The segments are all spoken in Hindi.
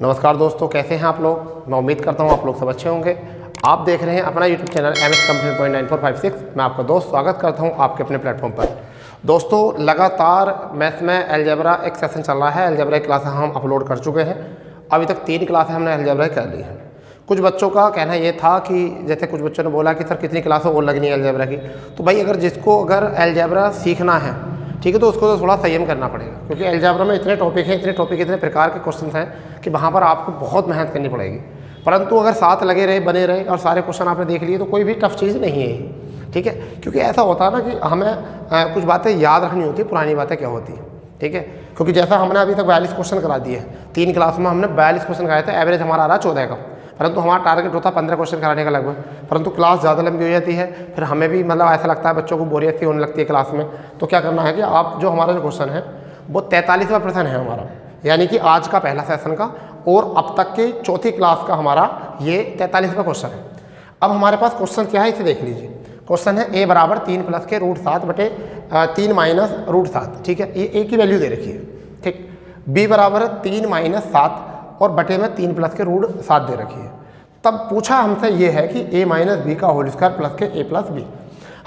नमस्कार दोस्तों, कैसे हैं आप लोग। मैं उम्मीद करता हूं आप लोग सब अच्छे होंगे। आप देख रहे हैं अपना यूट्यूब चैनल MS Computer 9456। मैं आपका दोस्त स्वागत करता हूं आपके अपने प्लेटफॉर्म पर। दोस्तों, लगातार मैथ्स में अलजेब्रा एक सेशन चल रहा है। अलजेब्रा की क्लास हम अपलोड कर चुके हैं। अभी तक 3 क्लासें हमने अलजेब्रा कर ली हैं। कुछ बच्चों का कहना ये था कि जैसे कुछ बच्चों ने बोला कि सर कितनी क्लासें और लगनी है अलजेब्रा की। तो भाई अगर अलजेब्रा सीखना है, ठीक है, तो उसको तो थोड़ा संयम करना पड़ेगा, क्योंकि अलजेब्रा में इतने टॉपिक हैं, इतने प्रकार के क्वेश्चन हैं कि वहाँ पर आपको बहुत मेहनत करनी पड़ेगी। परंतु अगर साथ लगे रहे, बने रहे और सारे क्वेश्चन आपने देख लिए तो कोई भी टफ चीज़ नहीं है, ठीक है। क्योंकि ऐसा होता है ना कि हमें कुछ बातें याद रखनी होती है, पुरानी बातें क्या होती हैं, ठीक है। क्योंकि जैसा हमने अभी तक 42 क्वेश्चन करा दिए हैं, 3 क्लास में हमने 42 क्वेश्चन कराए थे। एवरेज हमारा आ रहा 14 का, परंतु हमारा टारगेट होता 15 क्वेश्चन कराने का लगभग। परंतु क्लास ज़्यादा लंबी हो जाती है, फिर हमें भी मतलब ऐसा लगता है, बच्चों को बोरियत सी होने लगती है क्लास में। तो क्या करना है कि आप जो हमारा जो क्वेश्चन है वो 43वां प्रश्न है हमारा, यानी कि आज का पहला सेशन का और अब तक की चौथी क्लास का हमारा ये 43वां क्वेश्चन है। अब हमारे पास क्वेश्चन क्या है, इसे देख लीजिए। क्वेश्चन है a बराबर 3 प्लस के √7 बटे 3 माइनस √7, ठीक है। ये a की वैल्यू दे रखी है, ठीक। b बराबर 3 माइनस 7 और बटे में 3 प्लस के √7 दे रखी है। तब पूछा हमसे ये है कि a माइनस बी का होल स्क्वायर प्लस के a प्लस बी।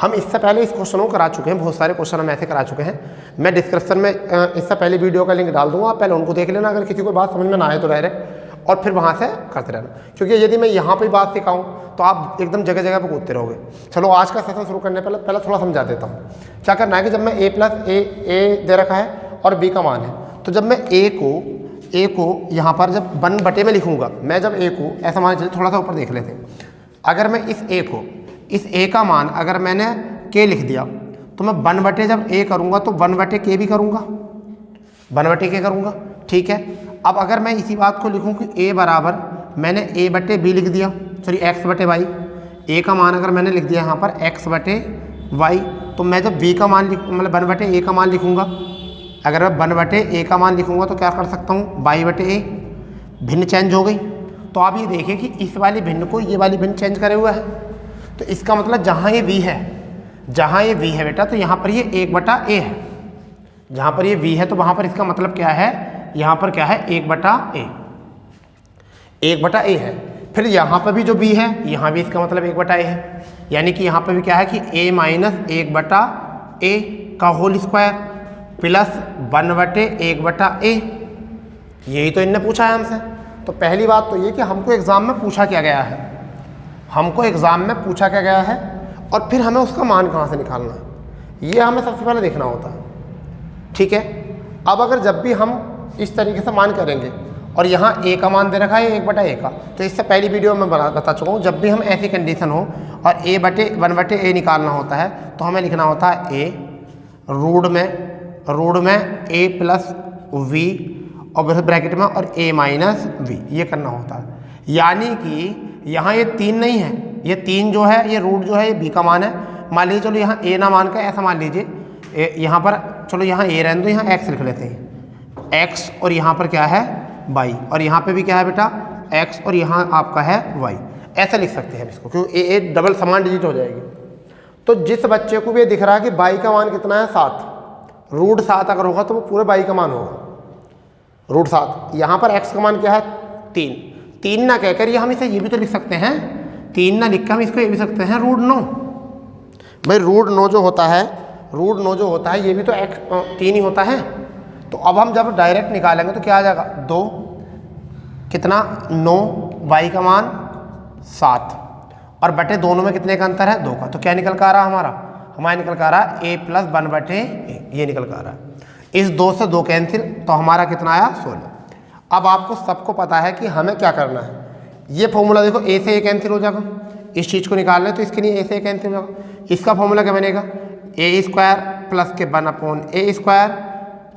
हम इससे पहले इस क्वेश्चन को करा चुके हैं, बहुत सारे क्वेश्चन हम ऐसे करा चुके हैं। मैं डिस्क्रिप्शन में इससे पहले वीडियो का लिंक डाल दूंगा, आप पहले उनको देख लेना। अगर किसी को बात समझ में ना आए तो डायरेक्ट, और फिर वहाँ से करते रहना, क्योंकि यदि मैं यहाँ पर बात सिखाऊँ तो आप एकदम जगह जगह पर कूदते रहोगे। चलो आज का सेशन शुरू करने पहले थोड़ा समझा देता हूँ। क्या करना है कि जब मैं a प्लस a दे रखा है और b का मान है, तो जब मैं a को यहाँ पर जब 1 बटे में लिखूँगा, मैं जब a को ऐसा मान चलिए, थोड़ा सा ऊपर देख लेते हैं। अगर मैं इस a का मान अगर मैंने k लिख दिया, तो मैं 1 बटे जब a करूँगा तो 1 बटे k भी करूँगा, 1 बटे k करूँगा, ठीक है। अब अगर मैं इसी बात को लिखूँ कि a बराबर मैंने a बटे b लिख दिया, सॉरी x बटे y, a का मान अगर मैंने लिख दिया यहाँ पर x बटे y, तो मैं जब b का मान मतलब 1 बटे a का मान लिखूँगा, अगर मैं 1 बटे a का मान लिखूँगा तो क्या कर सकता हूँ, y बटे a, भिन्न चेंज हो गई। तो आप ये देखिए कि इस वाली भिन्न को ये वाली भिन्न चेंज करे हुआ है, तो इसका मतलब जहाँ ये v है बेटा, तो यहाँ पर ये 1 बटा a है। जहाँ पर ये v है तो वहाँ पर इसका मतलब क्या है, यहाँ पर क्या है, 1 बटा a है। फिर यहाँ पर भी जो b है, यहाँ भी इसका मतलब 1 बटा a है, यानी कि यहाँ पर भी क्या है कि a माइनस 1 बटा a का होल स्क्वायर प्लस 1 बटे 1 बटा a। यही तो इनने पूछा है हमसे। तो पहली बात तो ये कि हमको एग्ज़ाम में पूछा क्या गया है, और फिर हमें उसका मान कहाँ से निकालना है, ये हमें सबसे पहले देखना होता है, ठीक है। अब अगर जब भी हम इस तरीके से मान करेंगे और यहाँ a का मान दे रखा है 1 बटा a का, तो इससे पहली वीडियो में बता चुका हूँ, जब भी हम ऐसी कंडीशन हो और 1 बटे a निकालना होता है तो हमें लिखना होता है a रूट में a प्लस v और ब्रैकेट में और a माइनस v, ये करना होता है। यानी कि यहाँ ये 3 नहीं है, ये 3 जो है, ये रूट जो है ये b का मान है। मान लीजिए चलो यहाँ a ना मान का ऐसा मान लीजिए, यहाँ पर चलो यहाँ a रहने दो, यहाँ x लिख लेते हैं, x और यहाँ पर क्या है y, और यहाँ पे भी क्या है बेटा x और यहाँ आपका है y, ऐसा लिख सकते हैं इसको, क्योंकि a डबल समान डिजिट हो जाएगी। तो जिस बच्चे को भी ये दिख रहा है कि y का मान कितना है 7, √7 अगर होगा तो वो पूरे y का मान होगा √7। यहाँ पर x का मान क्या है 3 ना कहकर ये हम इसे ये भी तो लिख सकते हैं, 3 ना लिख कर हम इसको ये भी सकते हैं √9। भाई √9 जो होता है ये भी तो x 3 ही होता है। तो अब हम जब डायरेक्ट निकालेंगे तो क्या आ जाएगा, 2 कितना 9, y का मान 7 और बटे दोनों में कितने का अंतर है 2 का। तो क्या निकल कर आ रहा हमारा निकल कर आ रहा a प्लस 1 बटे a, ये निकल कर आ रहा है। इस 2 से 2 कैंसिल, तो हमारा कितना आया 16। अब आपको सबको पता है कि हमें क्या करना है। ये फॉर्मूला देखो, a से a कैंसिल हो जाएगा, इस चीज़ को निकालना है तो इसके लिए a से a कैंसिल हो जाएगा। इसका फॉर्मूला क्या बनेगा, a स्क्वायर प्लस के 1/a स्क्वायर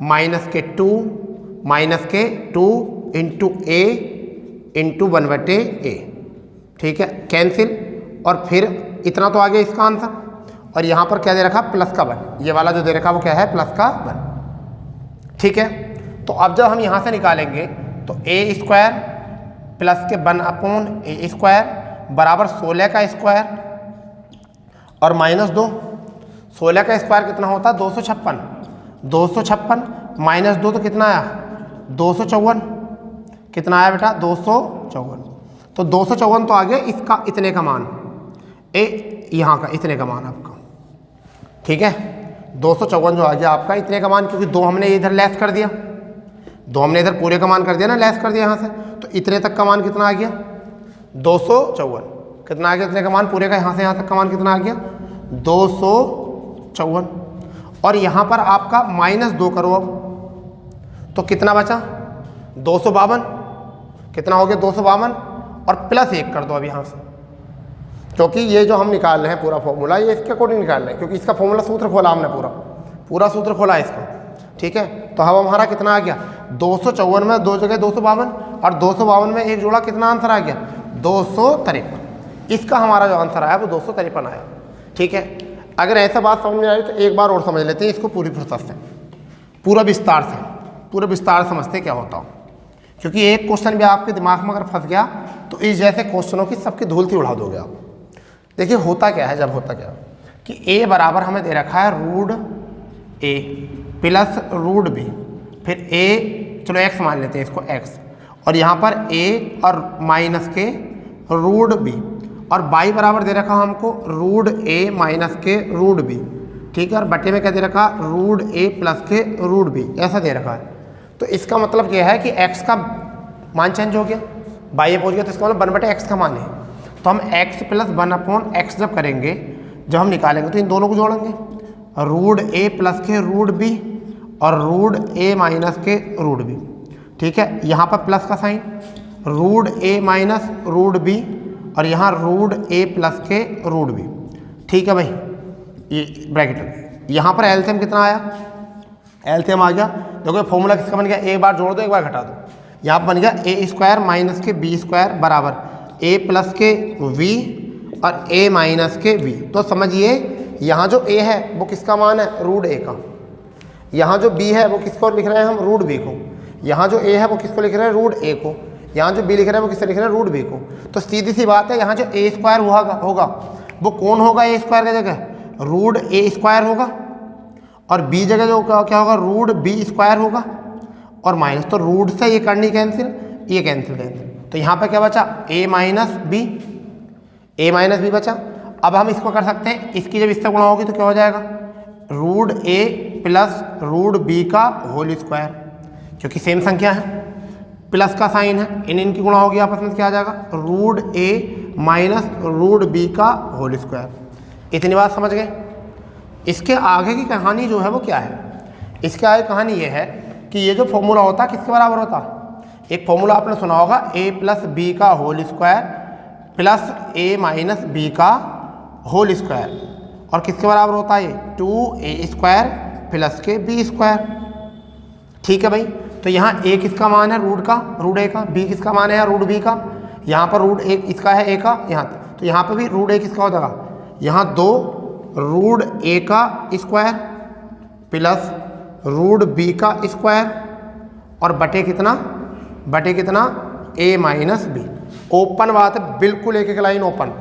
माइनस के 2 इंटू a इंटू 1 बटे a, ठीक है, कैंसिल। और फिर इतना तो आ गया इसका आंसर, और यहाँ पर क्या दे रखा प्लस का 1, ये वाला जो दे रखा वो क्या है प्लस का 1, ठीक है। तो अब जब हम यहाँ से निकालेंगे तो a स्क्वायर प्लस के 1/a स्क्वायर बराबर 16 का स्क्वायर और माइनस 2। 16 का स्क्वायर कितना होता है 256 माइनस 2 तो कितना आया 254, कितना आया बेटा 254। तो 254 तो आ गया इसका इतने का मान, ए यहाँ का इतने का मान आपका, ठीक है। 254 जो आ गया आपका इतने का मान, क्योंकि 2 हमने इधर लेस कर दिया, 2 हमने इधर पूरे का मान कर दिया ना, लेस कर दिया यहाँ से, तो इतने तक का मान कितना आ गया 254। कितना आ गया इतने का मान पूरे का, यहाँ से यहाँ तक का मान कितना आ गया 254। और यहाँ पर आपका -2 करो अब, तो कितना बचा 252। कितना हो गया 252 और +1 कर दो अब यहाँ से, क्योंकि ये जो हम निकाल रहे हैं पूरा फॉर्मूला ये इसके अकॉर्डिंग निकाल रहे हैं, क्योंकि इसका फॉर्मूला सूत्र खोला हमने, पूरा सूत्र खोला है इसका, ठीक है। तो अब हमारा कितना आ गया 254 में 2 जगह 252 और 252 में 1 जोड़ा, कितना आंसर आ गया 253। इसका हमारा जो आंसर आया वो 253 आया, ठीक है। अगर ऐसा बात समझ में आई तो एक बार और समझ लेते हैं इसको पूरी प्रोसेस से, पूरा विस्तार समझते क्या होता हो, क्योंकि एक क्वेश्चन भी आपके दिमाग में अगर फंस गया तो इस जैसे क्वेश्चनों की सबकी धूल उड़ा दोगे आप। देखिए होता क्या है, जब होता क्या कि a बराबर हमें दे रखा है √a प्लस √b, फिर a चलो x मान लेते हैं इसको x, और यहाँ पर a और माइनस के √b, और y बराबर दे रखा हमको √a माइनस के √b, ठीक है। और बटे में क्या दे रखा √a प्लस के √b, ऐसा दे रखा है। तो इसका मतलब क्या है कि x का मान चेंज हो गया, y पहुँच गया, तो इसका मतलब 1/x का मान है। तो हम x + 1/x जब करेंगे, जब हम निकालेंगे तो इन दोनों को जोड़ेंगे, √a प्लस के √b और √a माइनस के √b, ठीक है। यहाँ पर प्लस का साइन, √a माइनस √b और यहाँ √a प्लस के √b, ठीक है भाई, ये ब्रैकेट लगे। यहाँ पर एलसीएम कितना आया, एलसीएम आ गया, देखो फॉर्मूला किसका बन गया, एक बार जोड़ दो एक बार घटा दो, यहाँ पर बन गया a² माइनस के b² बराबर a प्लस के v और a माइनस के v। तो समझिए यहाँ जो a है वो किसका मान है √a का, यहाँ जो b है वो किसको लिख रहे हैं हम √b को, यहाँ जो a है वो किसको लिख रहे हैं √a को, यहाँ जो b लिख रहे हैं वो किससे लिख रहे हैं √b को। तो सीधी सी बात है, यहाँ जो a² होगा वो कौन होगा a² की जगह √a² होगा, और b जगह जो क्या होगा √b² होगा, और माइनस, तो रूट से ये करनी कैंसिल, ये कैंसिल। तो यहाँ पे क्या बचा a माइनस b बचा। अब हम इसको कर सकते हैं, इसकी जब इससे गुणा होगी तो क्या हो जाएगा √a प्लस √b का होल स्क्वायर, क्योंकि सेम संख्या है, प्लस का साइन है, इनकी गुणा होगी आपस में, क्या आ जाएगा √a माइनस √b का होल स्क्वायर। इतनी बात समझ गए। इसके आगे की कहानी जो है वो क्या है, इसके आगे कहानी ये है कि ये जो फॉर्मूला होता है किसके बराबर होता है, एक फॉर्मूला आपने सुना होगा a प्लस b का whole square plus a minus b का होल स्क्वायर, और किसके बराबर होता है ये 2a² प्लस के b², ठीक है भाई। तो यहाँ a किसका मान है √a का, b किसका मान है √b का, यहाँ पर √a इसका है a का, यहाँ तो यहाँ पर भी √a किसका हो जाएगा, यहाँ 2 √a का स्क्वायर प्लस √b का स्क्वायर और बटे कितना a माइनस b। ओपन बात है, बिल्कुल एक लाइन ओपन,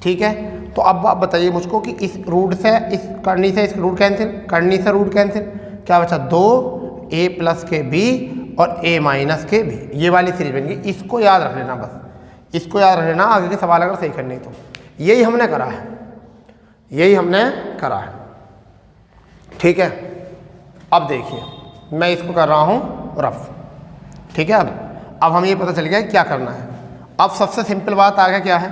ठीक है। तो अब आप बताइए मुझको कि इस रूट से इस करनी से इस रूट कैंसिल, करनी से रूट कैंसिल, क्या बचा 2a प्लस के b और a माइनस के b, ये वाली सीरीज बन गई। इसको याद रख लेना, बस इसको याद रख लेना, आगे के सवाल अगर सही करने तो यही हमने करा है, ठीक है। अब देखिए मैं इसको कर रहा हूँ रफ, ठीक है। अब हमें ये पता चल गया क्या करना है। अब सबसे सिंपल बात आगे क्या है,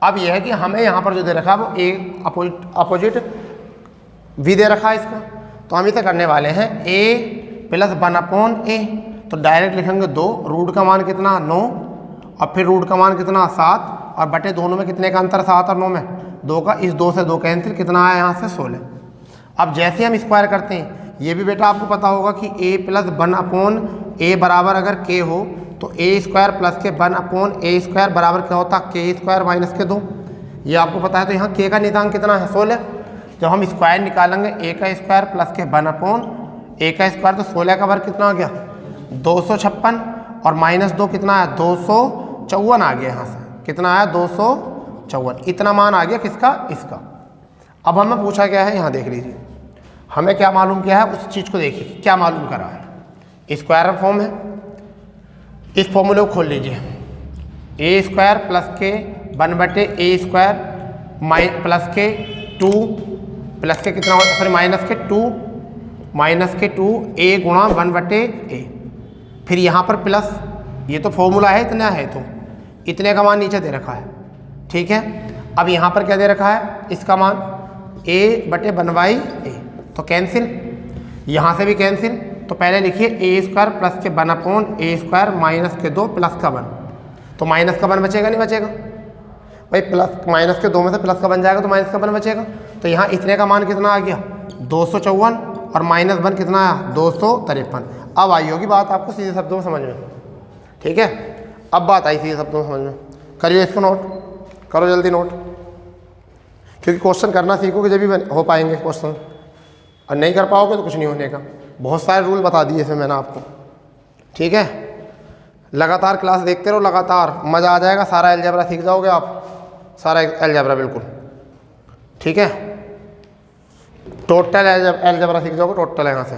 अब यह है कि हमें यहाँ पर जो दे रखा है वो a अपोजिट v दे रखा है इसका, तो हम इसे करने वाले हैं a प्लस 1/a, तो डायरेक्ट लिखेंगे 2, रूट का मान कितना 9 और फिर रूट का मान कितना 7, और बटे दोनों में कितने का अंतर 7 और 9 में 2 का, इस 2 से 2 कैंसिल, कितना आया यहाँ से 16। अब जैसे हम स्क्वायर करते हैं, ये भी बेटा आपको पता होगा कि a प्लस 1/a बराबर अगर k हो तो a² प्लस के 1/a² बराबर क्या होता है k² माइनस के 2, ये आपको पता है। तो यहाँ k का निदान कितना है 16। जब हम स्क्वायर निकालेंगे a² प्लस के 1/a², तो 16 का वर्ग कितना आ गया 256, और -2 कितना आया 254 आ गया, यहाँ से कितना आया 254, इतना मान आ गया किसका, इसका। अब हमें पूछा गया है, यहाँ देख लीजिए हमें क्या मालूम किया है, उस चीज़ को देखिए क्या मालूम करा है। स्क्वायर फॉर्म है, इस फॉर्मूले को खोल लीजिए, ए स्क्वायर प्लस के 1/a स्क्वायर प्लस के 2 प्लस के कितना होता है, सॉरी माइनस के 2 a गुणा 1/a। फिर यहाँ पर प्लस, ये तो फॉर्मूला है इतना है, तो इतने का मान नीचे दे रखा है, ठीक है। अब यहाँ पर क्या दे रखा है, इसका मान a/1/a, तो कैंसिल, यहाँ से भी कैंसिल। तो पहले लिखिए a स्क्वायर प्लस के 1/a स्क्वायर माइनस के 2 प्लस का 1, तो माइनस का 1 बचेगा नहीं बचेगा भाई, प्लस माइनस के 2 में से प्लस का 1 जाएगा तो माइनस का 1 बचेगा। तो यहाँ इतने का मान कितना आ गया 254 और माइनस 1 कितना आया 253। अब आई होगी बात आपको सीधे शब्दों में समझ में, ठीक है। अब बात आई सीधे शब्दों में समझ में, करिए इसको नोट, करो जल्दी नोट, क्योंकि क्वेश्चन करना सीखोगे जब भी हो पाएंगे क्वेश्चन, और नहीं कर पाओगे तो कुछ नहीं होने का। बहुत सारे रूल बता दिए इसमें मैंने आपको, ठीक है। लगातार क्लास देखते रहो, लगातार मज़ा आ जाएगा, सारा अलजेब्रा सीख जाओगे आप, सारा अलजेब्रा बिल्कुल, ठीक है। टोटल अलजेब्रा सीख जाओगे, टोटल यहाँ से।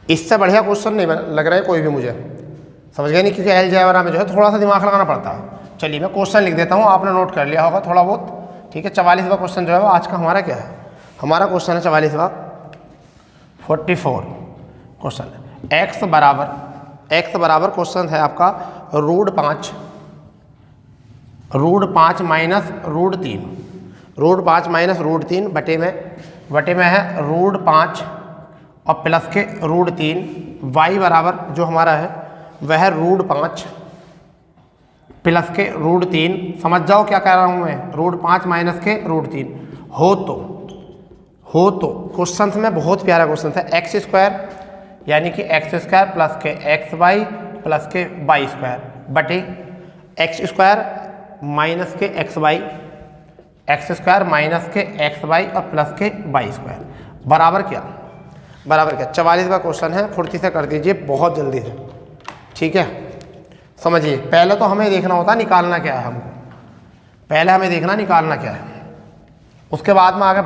इससे बढ़िया क्वेश्चन नहीं लग रहा है कोई भी मुझे, समझ गए नहीं, क्योंकि अलजेब्रा में जो है थोड़ा सा दिमाग लगाना पड़ता है। चलिए मैं क्वेश्चन लिख देता हूँ, आपने नोट कर लिया होगा थोड़ा बहुत, ठीक है। 44वां क्वेश्चन जो है वो आज का हमारा क्या है, हमारा क्वेश्चन है 44वां 44 क्वेश्चन। x बराबर क्वेश्चन है आपका √5 माइनस √3, √5 माइनस √3 बटे में है √5 और प्लस के √3। y बराबर जो हमारा है वह है √5 प्लस के √3, समझ जाओ क्या कह रहा हूँ मैं, √5 माइनस के √3 हो तो क्वेश्चन में बहुत प्यारा क्वेश्चन था, x स्क्वायर यानी कि x स्क्वायर प्लस के xy प्लस के y स्क्वायर बटे x स्क्वायर माइनस के xy, x स्क्वायर माइनस के xy और प्लस के y स्क्वायर बराबर क्या 44वां क्वेश्चन है, फुर्ती से कर दीजिए बहुत जल्दी से, ठीक है। समझिए, पहले तो हमें देखना होता है निकालना क्या है, हमको पहले हमें देखना निकालना क्या है, उसके बाद में आगे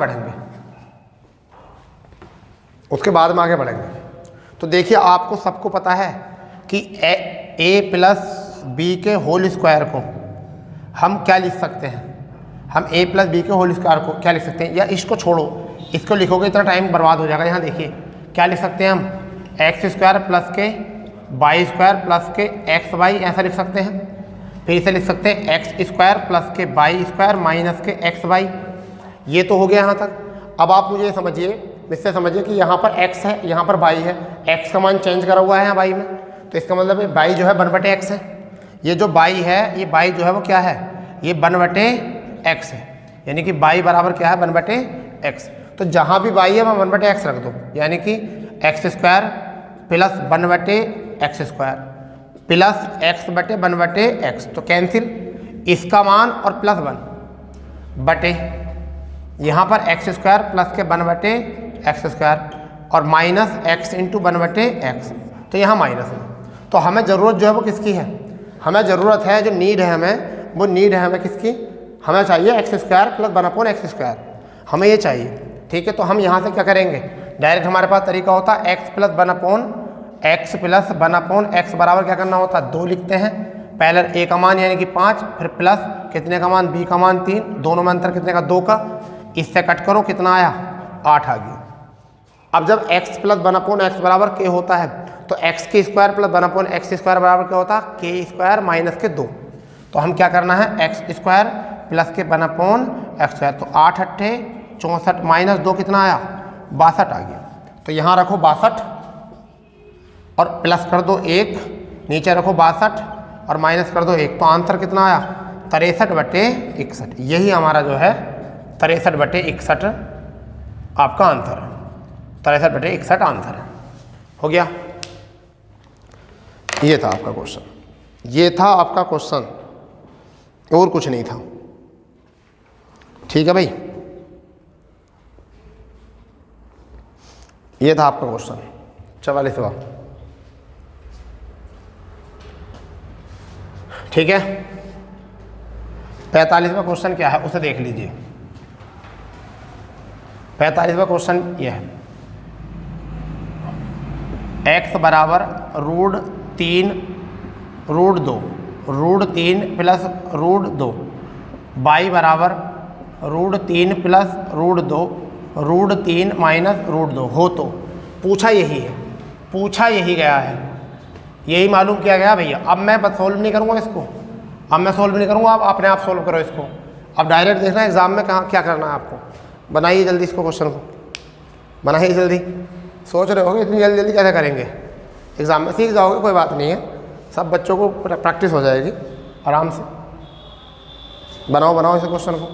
बढ़ेंगे, तो देखिए आपको सबको पता है कि a प्लस बी के होल स्क्वायर को हम क्या लिख सकते हैं, हम a प्लस बी के होल स्क्वायर को क्या लिख सकते हैं, या इसको छोड़ो, इसको लिखोगे इतना टाइम बर्बाद हो जाएगा। यहाँ देखिए क्या लिख सकते हैं हम, x स्क्वायर प्लस के y स्क्वायर प्लस के xy ऐसा लिख सकते हैं। फिर इसे लिख सकते हैं x स्क्वायर प्लस के y स्क्वायर माइनस के xy, ये तो हो गया यहाँ तक। अब आप मुझे समझिए, इससे समझिए कि यहाँ पर x है, यहाँ पर y है, x का मान चेंज करा हुआ है यहाँ y में, तो इसका मतलब है y जो है 1/x है, ये जो y है, ये y जो है वो क्या है, ये 1/x है, यानी कि y बराबर क्या है 1/x। तो जहाँ भी y है वहाँ 1/x रख दो, यानी कि x square plus 1/x square plus x बटे 1/x, तो कैंसिल इसका मान और प्लस 1 बटे यहाँ पर x स्क्वायर प्लस के 1/x स्क्वायर और माइनस x इंटू 1/x, तो यहाँ माइनस है। तो हमें ज़रूरत जो है वो किसकी है, हमें ज़रूरत है, जो नीड है हमें, वो नीड है हमें किसकी, हमें चाहिए x square plus 1/x square, हमें ये चाहिए, ठीक है। तो हम यहाँ से क्या करेंगे, डायरेक्ट हमारे पास तरीका होता है x प्लस 1/x बराबर क्या करना होता है 2 लिखते हैं, पहले a का मान यानी कि 5, फिर प्लस कितने का मान b का मान 3, दोनों में अंतर कितने का 2 का, इससे कट करो कितना आया 8 आ गया। अब जब x प्लस 1/x बराबर k होता है तो x के स्क्वायर प्लस 1/x स्क्वायर बराबर क्या होता है k स्क्वायर माइनस के 2, तो हम क्या करना है x स्क्वायर प्लस के 1/x स्क्वायर, तो 8 8 64 माइनस 2 कितना आया 62 आ गया। तो यहाँ रखो 62 और प्लस कर दो 1, नीचे रखो 62 और माइनस कर दो 1, तो आंसर कितना आया 63/61। यही हमारा जो है 63/61 आपका आंसर है, 63/61 आंसर है, हो गया। ये था आपका क्वेश्चन, ये था आपका क्वेश्चन, और कुछ नहीं था, ठीक है भाई। ये था आपका क्वेश्चन 44वां, ठीक है। 45वां क्वेश्चन क्या है उसे देख लीजिए। 45वां क्वेश्चन ये है, x बराबर √3 प्लस √2, y बराबर √3 प्लस √2 माइनस √2 हो। तो पूछा यही है, पूछा यही गया है, यही मालूम किया गया भैया। अब मैं बस सोल्व नहीं करूँगा इसको, अब मैं सोल्व नहीं करूँगा, आप अपने आप सोल्व करो इसको। अब डायरेक्ट देखना है एग्जाम में कहाँ क्या करना है आपको। बनाइए जल्दी इसको, क्वेश्चन को बनाइए जल्दी। सोच रहे होगे इतनी जल्दी कैसे करेंगे, एग्ज़ाम में सीख जाओगे, कोई बात नहीं है, सब बच्चों को प्रैक्टिस हो जाएगी आराम से। बनाओ इस क्वेश्चन को।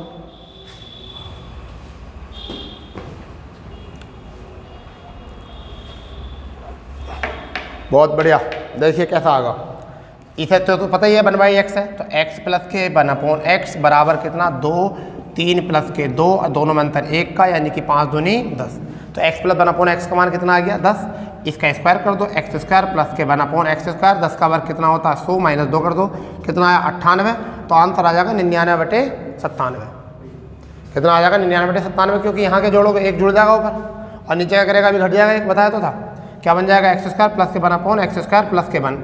बहुत बढ़िया, देखिए कैसा आगा। इसे तो पता ही है 1/x है, तो x प्लस के 1/x बराबर कितना 2, 3 प्लस के 2 और दोनों में अंतर 1 का, यानी कि 5 दूनी 10। तो x प्लस 1/x का मान कितना आ गया 10। इसका स्क्वायर कर दो, x² प्लस के 1/x², 10 का वर्ग कितना होता है 100 माइनस 2 कर दो, कितना आया 98। तो आंसर आ जाएगा 99/97। कितना आ जाएगा 99/97, क्योंकि यहाँ के जोड़ोगे एक जुड़ जाएगा ऊपर और नीचे क्या करेगा अभी घट जाएगा, एक बताया तो था। क्या बन जाएगा x² प्लस के 1/x² प्लस के 1,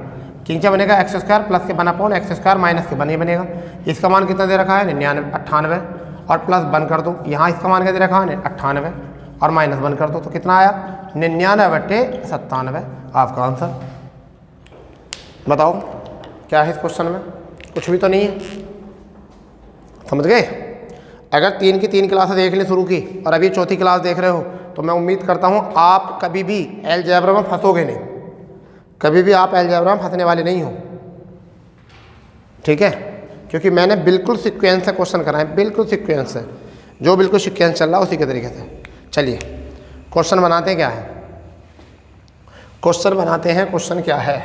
नीचे बनेगा x² प्लस के 1/x² माइनस के 1 ये बनेगा। इसका मान कितना दे रखा है 98 और प्लस 1 कर दो, यहाँ इसका मान क्या दे रखा है 98 और माइनस 1 कर दो, तो कितना आया 99/97 आपका आंसर। बताओ क्या है इस क्वेश्चन में, कुछ भी तो नहीं है, समझ गए। अगर 3 की 3 क्लासें देखनी शुरू की और अभी चौथी क्लास देख रहे हो तो मैं उम्मीद करता हूँ आप कभी भी अलजेब्रा में फंसोगे नहीं, कभी भी आप अलजेब्रा में फंसने वाले नहीं हो, ठीक है। क्योंकि मैंने बिल्कुल सीक्वेंस से क्वेश्चन कराए, बिल्कुल सीक्वेंस से, जो बिल्कुल सीक्वेंस चल रहा है उसी के तरीके से। चलिए क्वेश्चन बनाते क्या है, क्वेश्चन बनाते हैं। क्वेश्चन क्या है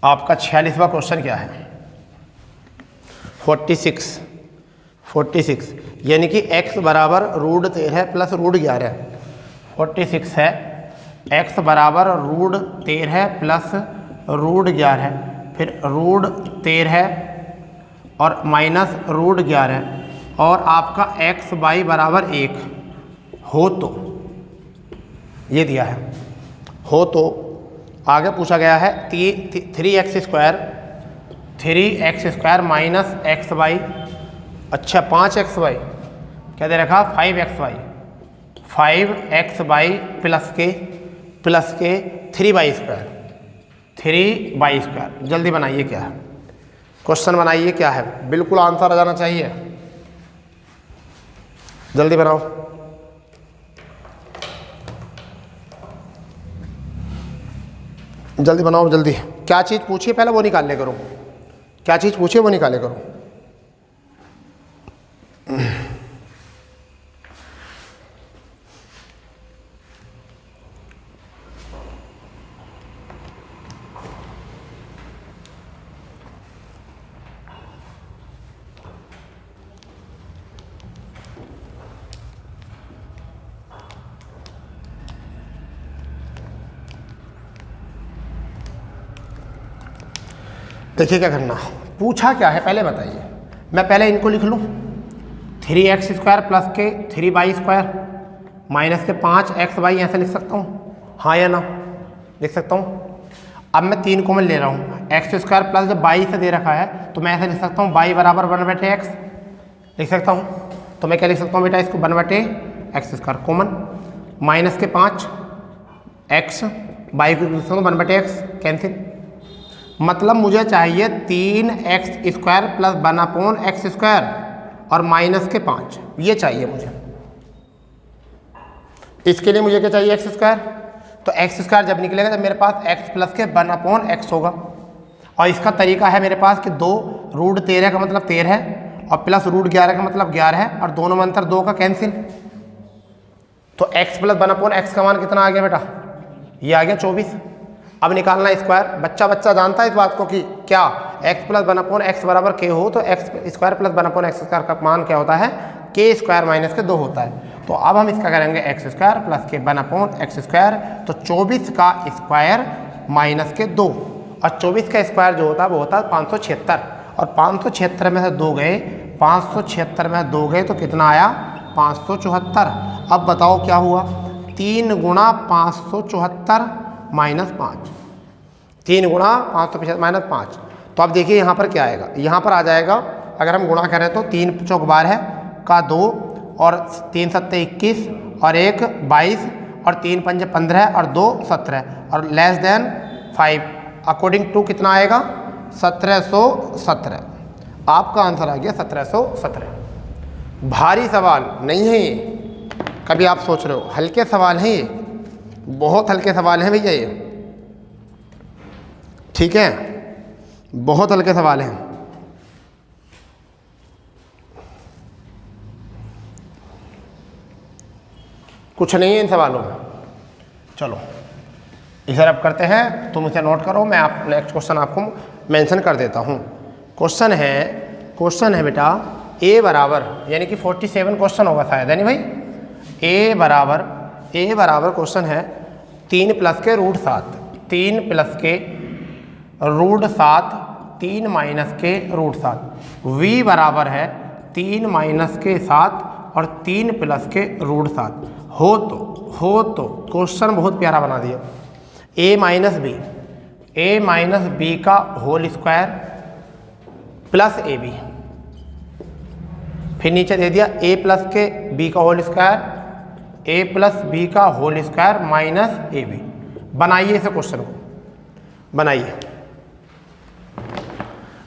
आपका 46वां क्वेश्चन क्या है 46 यानी कि x बराबर √13 प्लस √11। 46 है x बराबर √13 प्लस √11, फिर √13 और माइनस √11 और आपका x/y बराबर 1 हो। तो ये दिया है हो, तो आगे पूछा गया है 3x² माइनस xy, अच्छा 5xy, क्या दे रखा 5xy प्लस के 3y²। जल्दी बनाइए क्या है क्वेश्चन, बनाइए क्या है, बिल्कुल आंसर आ जाना चाहिए, जल्दी बनाओ। जल्दी बनाओ जल्दी। क्या चीज़ पूछिए पहले वो निकालने करो, क्या चीज़ पूछिए वो निकाले करो। देखिए क्या करना, पूछा क्या है पहले बताइए। मैं पहले इनको लिख लूँ, 3x² प्लस के 3y² माइनस के 5xy, ऐसे लिख सकता हूँ, हाँ या ना लिख सकता हूँ। अब मैं 3 को मैं ले रहा हूँ, x² प्लस जब y से दे रखा है तो मैं ऐसे लिख सकता हूँ y बराबर 1/x लिख सकता हूँ। तो मैं क्या लिख सकता हूँ बेटा इसको 1/x² कॉमन, माइनस के 5x, y को लिख सकता हूँ 1/x कैंसिल। मतलब मुझे चाहिए 3x² प्लस 1/x² और माइनस के 5, ये चाहिए मुझे। इसके लिए मुझे क्या चाहिए x², तो x² जब निकलेगा जब मेरे पास x प्लस के 1/x होगा। और इसका तरीका है मेरे पास कि 2 √13 का मतलब 13 है और प्लस √11 का मतलब 11 है और दोनों में अंतर 2 का कैंसिल। तो x प्लस 1/x का मान कितना आ गया बेटा, ये आ गया 24। अब निकालना स्क्वायर, बच्चा जानता है इस बात को कि क्या x प्लस 1/x बराबर k हो, तो x² प्लस 1/x² का मान क्या होता है k² माइनस के 2 होता है। तो अब हम इसका करेंगे x² प्लस के 1/x², तो 24 का स्क्वायर माइनस के 2 और 24 का स्क्वायर जो होता है वो होता है 576 और 576 में से 2 गए, 576 में 2 गए तो कितना आया 574। अब बताओ क्या हुआ, 3 गुणा 574 -5, 3 गुणा 575 -5। तो अब देखिए यहाँ पर क्या आएगा, यहाँ पर आ जाएगा अगर हम गुणा करें तो 3 चौक 12 है का 2 और 3 सत्ते 21 और 1 22 और 3 पंजे 15 और 2 17 और लेस देन 5 अकॉर्डिंग टू कितना आएगा 1717। आपका आंसर आ गया 1717। भारी सवाल नहीं है ये, कभी आप सोच रहे हो, हल्के सवाल हैं ये, बहुत हल्के सवाल हैं भैया ये, ठीक है, बहुत हल्के सवाल हैं। कुछ नहीं है इन सवालों में। चलो इसे अब करते हैं, तुम इसे नोट करो, मैं आप नेक्स्ट क्वेश्चन आपको मेंशन कर देता हूँ। क्वेश्चन है बेटा a बराबर, यानी कि 47 क्वेश्चन होगा शायद, है नहीं भाई। a बराबर क्वेश्चन है 3 प्लस के रूट 7, 3 प्लस के रूट 7, 3 माइनस के रूट 7। v बराबर है 3 माइनस के 7 और 3 प्लस के रूट 7। हो तो क्वेश्चन बहुत प्यारा बना दिया, a माइनस बी का whole square plus a b, फिर नीचे दे दिया a प्लस के b का whole square, a plus b का whole square minus a b. बनाइए इसे क्वेश्चन को, बनाइए,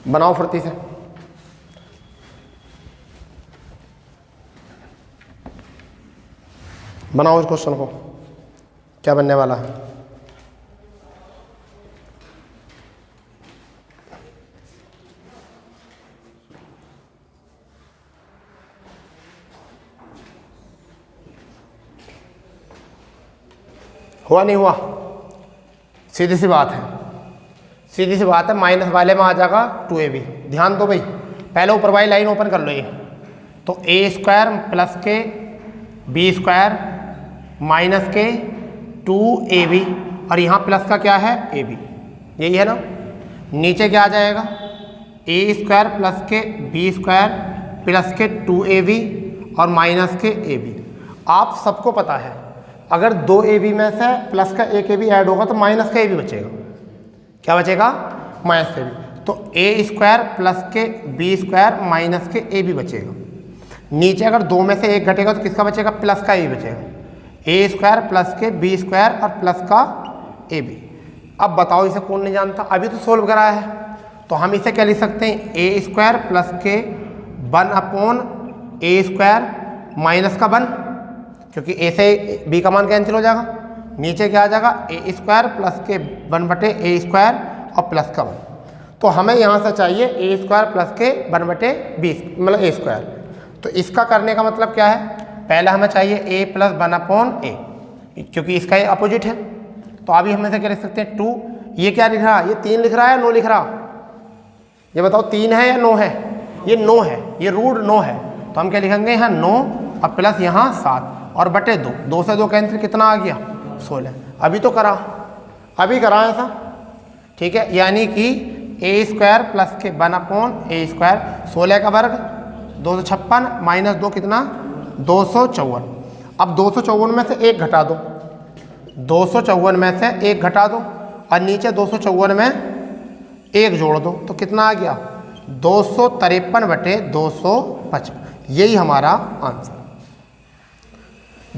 बनाओ फुर्ती से। बनाओ इस क्वेश्चन को, क्या बनने वाला है। हुआ नहीं हुआ, सीधी सी बात है, माइनस वाले में आ जाएगा 2ab। ध्यान दो भाई, पहले ऊपर वाली लाइन ओपन कर लो ये, तो a स्क्वायर प्लस के b स्क्वायर माइनस के 2ab और यहाँ प्लस का क्या है ab, यही है ना। नीचे क्या आ जाएगा a स्क्वायर प्लस के b स्क्वायर प्लस के 2ab और माइनस के ab। आप सबको पता है अगर 2ab में से प्लस का एक ab ऐड होगा तो माइनस का ab बचेगा। क्या बचेगा, माइनस का ab। तो a स्क्वायर प्लस के b स्क्वायर माइनस के ab बचेगा। नीचे अगर 2 में से एक घटेगा तो किसका बचेगा, प्लस का ab बचेगा। a स्क्वायर प्लस के b स्क्वायर और प्लस का ab। अब बताओ इसे कौन नहीं जानता, अभी तो सोल्व करा है, तो हम इसे क्या लिख सकते हैं, a स्क्वायर प्लस के 1 a स्क्वायर माइनस का 1, क्योंकि a से b का मान कैंसिल हो जाएगा। नीचे क्या आ जाएगा a स्क्वायर प्लस के 1/a स्क्वायर और प्लस का 1। तो हमें यहाँ से चाहिए a स्क्वायर प्लस के 1/b मतलब a स्क्वायर। तो इसका करने का मतलब क्या है, पहला हमें चाहिए a प्लस 1/a, क्योंकि इसका ये अपोजिट है। तो अभी हम इसे क्या लिख सकते हैं 2। ये क्या लिख रहा है, ये 3 लिख रहा है या 9 लिख रहा, ये बताओ 3 है या 9 है, ये 9 है, ये रूट 9 है। तो हम क्या लिखेंगे यहाँ 9 और प्लस यहाँ 7 और बटे 2, 2 से 2 कैंसिल, कितना आ गया 16। अभी तो करा, अभी करा ऐसा, ठीक है। यानी कि a स्क्वायर प्लस के 1/a स्क्वायर, 16 का वर्ग 256 माइनस 2 कितना 254। अब 254 में से 1 घटा दो, 254 में से 1 घटा दो और नीचे 254 में 1 जोड़ दो, तो कितना आ गया 253/255। यही हमारा आंसर।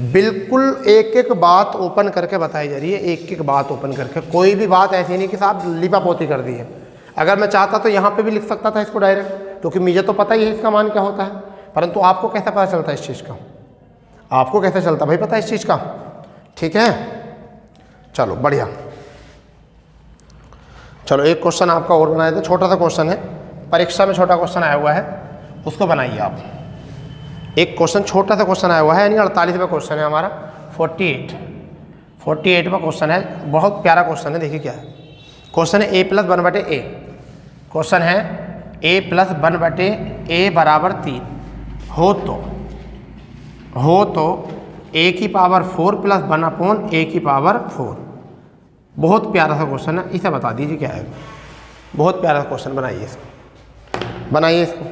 बिल्कुल एक एक बात ओपन करके बताई जा रही है, एक एक बात ओपन करके, कोई भी बात ऐसी नहीं कि साहब लिपापोती कर दी है। अगर मैं चाहता तो यहाँ पे भी लिख सकता था इसको डायरेक्ट, क्योंकि मुझे तो पता ही है इसका मान क्या होता है, परंतु आपको कैसे पता चलता है इस चीज़ का, आपको कैसे चलता भाई पता है इस चीज़ का, ठीक है। चलो बढ़िया, चलो एक क्वेश्चन आपका और बनाए थे, छोटा सा क्वेश्चन है, परीक्षा में छोटा क्वेश्चन आया हुआ है, उसको बनाइए आप। एक क्वेश्चन छोटा सा क्वेश्चन आया हुआ है, यानी 48वां क्वेश्चन है हमारा, 48वां क्वेश्चन है, बहुत प्यारा क्वेश्चन है। देखिए क्या है क्वेश्चन है, a प्लस 1/a, क्वेश्चन है a प्लस 1/a बराबर 3 हो तो a की पावर 4 प्लस 1/a की पावर 4। बहुत प्यारा सा क्वेश्चन है, इसे बता दीजिए क्या है। बहुत प्यारा सा क्वेश्चन, बनाइए इसको, बनाइए इसको।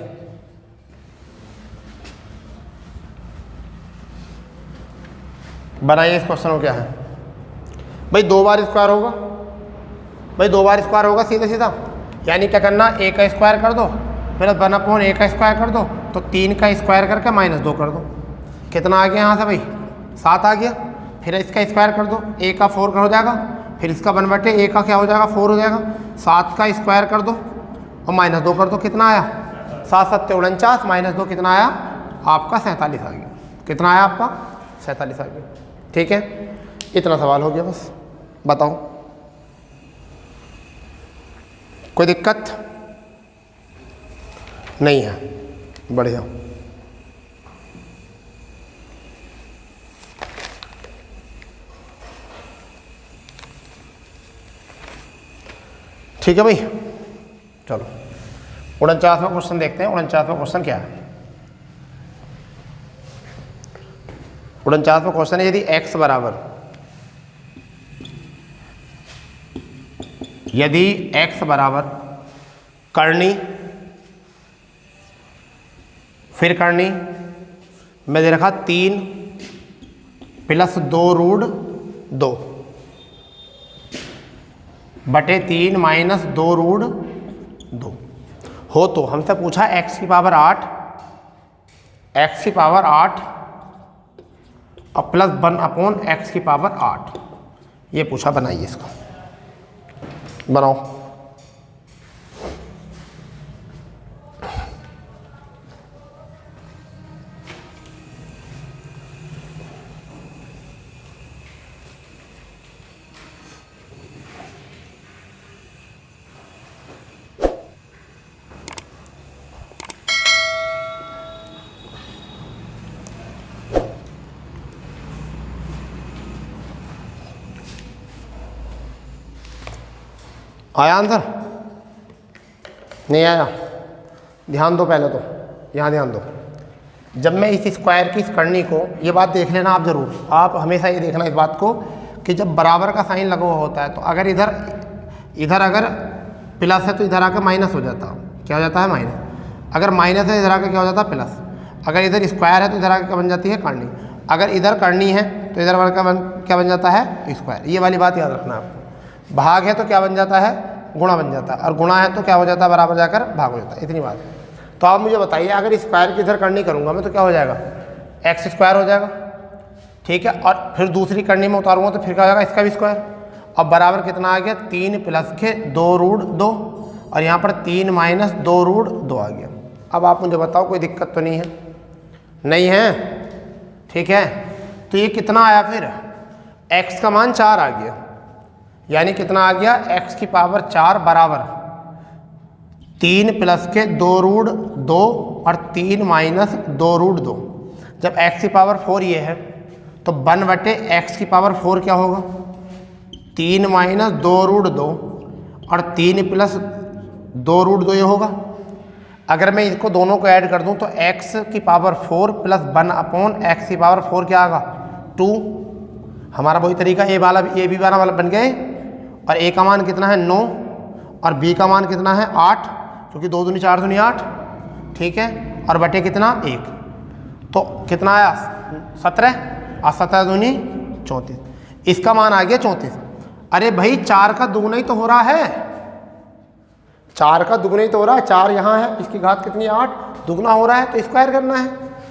बनाइए इस क्वेश्चन को, क्या है भाई 2 बार स्क्वायर होगा, भाई 2 बार स्क्वायर होगा सीधा सीधा, यानी क्या करना, a का स्क्वायर कर दो प्लस 1/a का स्क्वायर कर दो, तो 3 का स्क्वायर करके -2 कर दो। कितना आ गया यहाँ से भाई, 7 आ गया। फिर इसका स्क्वायर कर दो, a का 4 हो जाएगा, फिर इसका 1/a का क्या हो जाएगा, 4 हो जाएगा। 7 का स्क्वायर कर दो और -2 कर दो, कितना आया, 7 7 49, -2 कितना आया आपका 47 आ गया। कितना आया आपका 47 आ गया। ठीक है, इतना सवाल हो गया बस। बताओ कोई दिक्कत नहीं है, बढ़िया। ठीक है भाई, चलो 49वां क्वेश्चन देखते हैं। 49वां क्वेश्चन क्या है। 49वां क्वेश्चन है, यदि x बराबर, यदि x बराबर करनी, फिर करनी में दे रखा 3 + 2√2 बटे 3 - 2√2 हो, तो हमसे पूछा x की पावर 8, x की पावर 8 और प्लस 1/x की पावर 8, ये पूछा। बनाइए इसको, बनाओ। आया आंसर, नहीं आया, ध्यान दो पहले तो, यहाँ ध्यान दो। जब मैं इस स्क्वायर की इस करनी को, ये बात देख लेना आप ज़रूर, आप हमेशा ये देखना इस बात को कि जब बराबर का साइन लगा हुआ होता है तो अगर इधर अगर प्लस है तो इधर आकर माइनस हो जाता, क्या हो जाता है, माइनस। अगर माइनस है इधर आकर क्या हो जाता है, प्लस। अगर इधर स्क्वायर है तो इधर आकर क्या बन जाती है, करनी। अगर इधर करनी है तो इधर क्या बन जाता है, स्क्वायर। ये वाली बात याद रखना है आपको। भाग है तो क्या बन जाता है, गुणा बन जाता है, और गुणा है तो क्या हो जाता है, बराबर जाकर भाग हो जाता है। इतनी बात। तो आप मुझे बताइए, अगर स्क्वायर की इधर करनी करूँगा मैं तो क्या हो जाएगा, x² हो जाएगा। ठीक है, और फिर दूसरी करनी में उतारूँगा तो फिर क्या हो जाएगा, इसका भी स्क्वायर। अब बराबर कितना आ गया, 3 + 2√2 और यहाँ पर 3 - 2√2 आ गया। अब आप मुझे बताओ कोई दिक्कत तो नहीं है, नहीं है। ठीक है, तो ये कितना आया, फिर x का मान 4 आ गया, यानी कितना आ गया, x की पावर 4 बराबर 3 + 2√2 और 3 - 2√2। जब x की पावर 4 ये है तो 1/x की पावर 4 क्या होगा, 3 - 2√2 और 3 + 2√2 ये होगा। अगर मैं इसको दोनों को ऐड कर दूं तो x की पावर 4 + 1/x की पावर 4 क्या आएगा, 2। हमारा वही तरीका ए भी वाला बन गए। और a का मान कितना है, 9, और b का मान कितना है, 8, क्योंकि 2 दूनी 4 दूनी 8। ठीक है, और बटे कितना, 1, तो कितना आया, 17, और 17 दूनी 34। इसका मान आ गया 34। अरे भाई 4 का दुगुना ही तो हो रहा है, 4 का दुगुना ही तो हो रहा है। 4 यहाँ है, इसकी घात कितनी, 8, दुगुना हो रहा है तो स्क्वायर करना है।